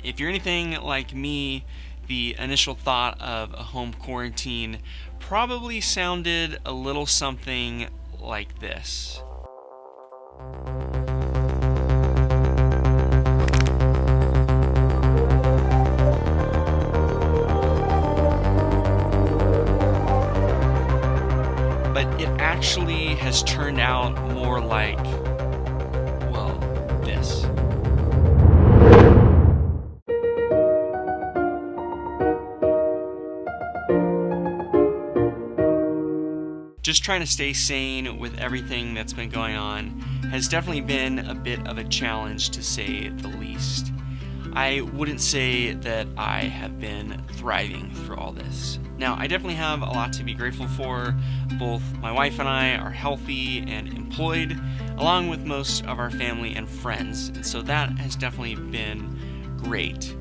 If you're anything like me, the initial thought of a home quarantine probably sounded a little something like this. But it actually has turned out more like, well, this. Just trying to stay sane with everything that's been going on has definitely been a bit of a challenge, to say the least. I wouldn't say that I have been thriving through all this. Now, I definitely have a lot to be grateful for. Both my wife and I are healthy and employed, along with most of our family and friends, and so that has definitely been great.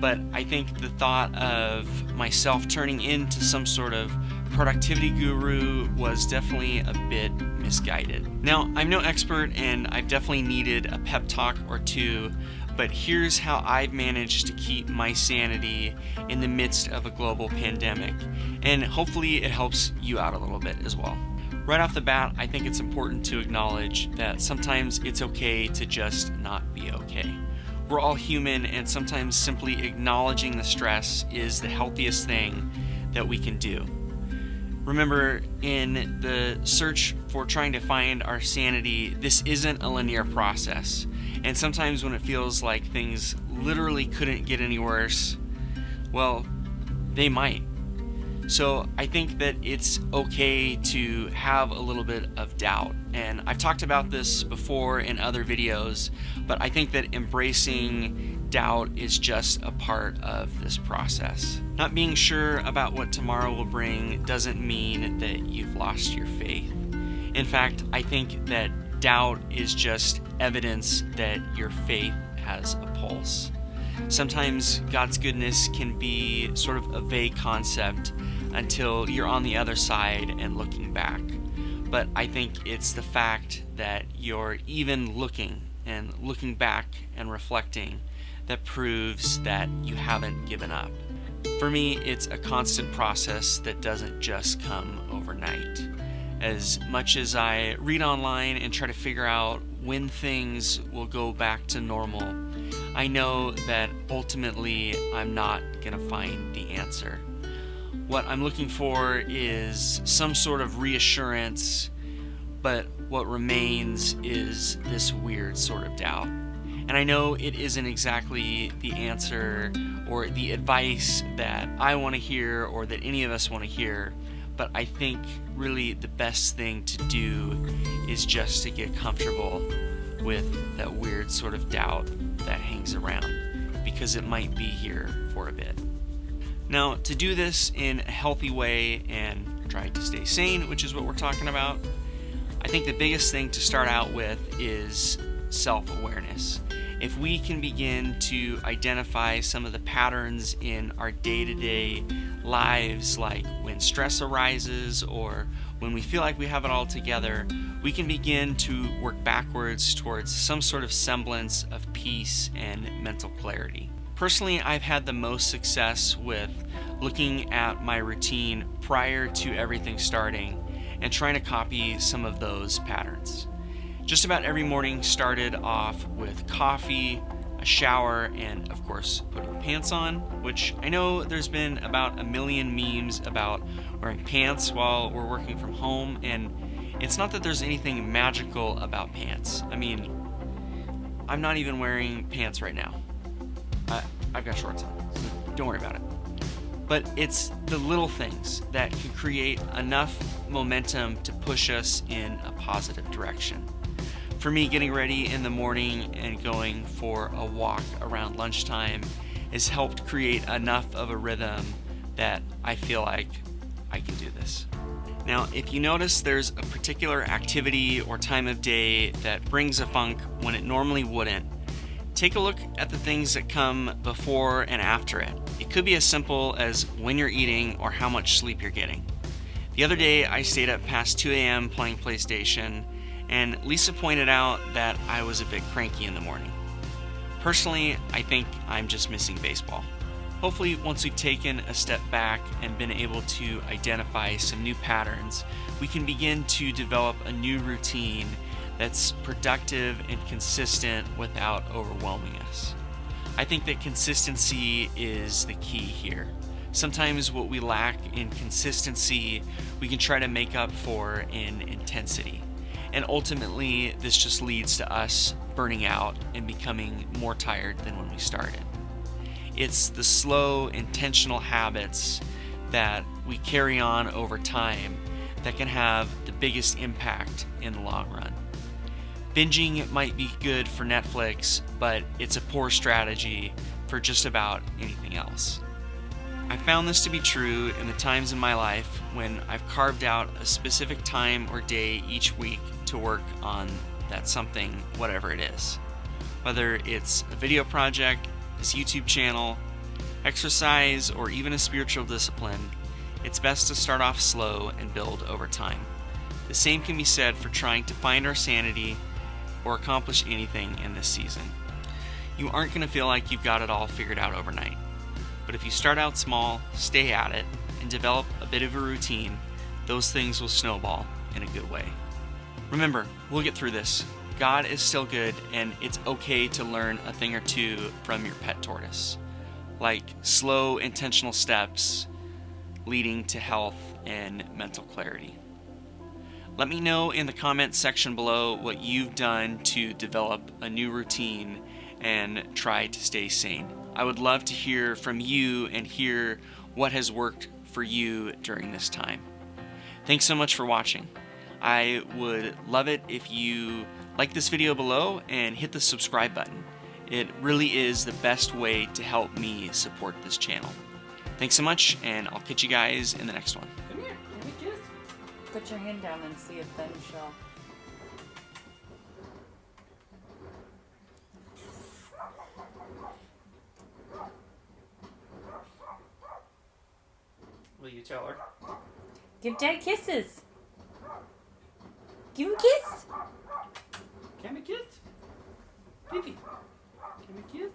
But I think the thought of myself turning into some sort of productivity guru was definitely a bit misguided. Now, I'm no expert and I've definitely needed a pep talk or two, but here's how I've managed to keep my sanity in the midst of a global pandemic, and hopefully it helps you out a little bit as well. Right off the bat, I think it's important to acknowledge that sometimes it's okay to just not be okay. We're all human, and sometimes simply acknowledging the stress is the healthiest thing that we can do. Remember, in the search for trying to find our sanity, this isn't a linear process. And sometimes when it feels like things literally couldn't get any worse, well, they might. So I think that it's okay to have a little bit of doubt. And I've talked about this before in other videos, but I think that embracing doubt is just a part of this process. Not being sure about what tomorrow will bring doesn't mean that you've lost your faith. In fact, I think that doubt is just evidence that your faith has a pulse. Sometimes God's goodness can be sort of a vague concept until you're on the other side and looking back. But I think it's the fact that you're even looking back and reflecting that proves that you haven't given up. For me, it's a constant process that doesn't just come overnight. As much as I read online and try to figure out when things will go back to normal, I know that ultimately I'm not going to find the answer. What I'm looking for is some sort of reassurance, but what remains is this weird sort of doubt. And I know it isn't exactly the answer or the advice that I want to hear or that any of us want to hear, but I think really the best thing to do is just to get comfortable with that weird sort of doubt that hangs around, because it might be here for a bit. Now, to do this in a healthy way and try to stay sane, which is what we're talking about, I think the biggest thing to start out with is self-awareness. If we can begin to identify some of the patterns in our day-to-day lives, like when stress arises or when we feel like we have it all together, we can begin to work backwards towards some sort of semblance of peace and mental clarity. Personally, I've had the most success with looking at my routine prior to everything starting and trying to copy some of those patterns. Just about every morning started off with coffee, a shower, and of course putting pants on, which I know there's been about 1 million memes about wearing pants while we're working from home, and it's not that there's anything magical about pants. I mean, I'm not even wearing pants right now. I've got shorts on, so don't worry about it. But it's the little things that can create enough momentum to push us in a positive direction. For me, getting ready in the morning and going for a walk around lunchtime has helped create enough of a rhythm that I feel like I can do this. Now, if you notice there's a particular activity or time of day that brings a funk when it normally wouldn't, take a look at the things that come before and after it. It could be as simple as when you're eating or how much sleep you're getting. The other day, I stayed up past 2 a.m. playing PlayStation, and Lisa pointed out that I was a bit cranky in the morning. Personally, I think I'm just missing baseball. Hopefully, once we've taken a step back and been able to identify some new patterns, we can begin to develop a new routine that's productive and consistent without overwhelming us. I think that consistency is the key here. Sometimes what we lack in consistency, we can try to make up for in intensity. And ultimately, this just leads to us burning out and becoming more tired than when we started. It's the slow, intentional habits that we carry on over time that can have the biggest impact in the long run. Binging might be good for Netflix, but it's a poor strategy for just about anything else. I found this to be true in the times in my life when I've carved out a specific time or day each week to work on that something, whatever it is. Whether it's a video project, this YouTube channel, exercise, or even a spiritual discipline, it's best to start off slow and build over time. The same can be said for trying to find our sanity or accomplish anything in this season. You aren't going to feel like you've got it all figured out overnight. But if you start out small, stay at it, and develop a bit of a routine, those things will snowball in a good way. Remember, we'll get through this. God is still good, and it's okay to learn a thing or two from your pet tortoise, like slow, intentional steps leading to health and mental clarity. Let me know in the comments section below what you've done to develop a new routine and try to stay sane. I would love to hear from you and hear what has worked for you during this time. Thanks so much for watching. I would love it if you like this video below and hit the subscribe button. It really is the best way to help me support this channel. Thanks so much, and I'll catch you guys in the next one. Come here, give me a kiss. Put your hand down and see if Ben shall. Will you tell her? Give Dad kisses. Give him a kiss. Give me a kiss. Fifi, give me a kiss.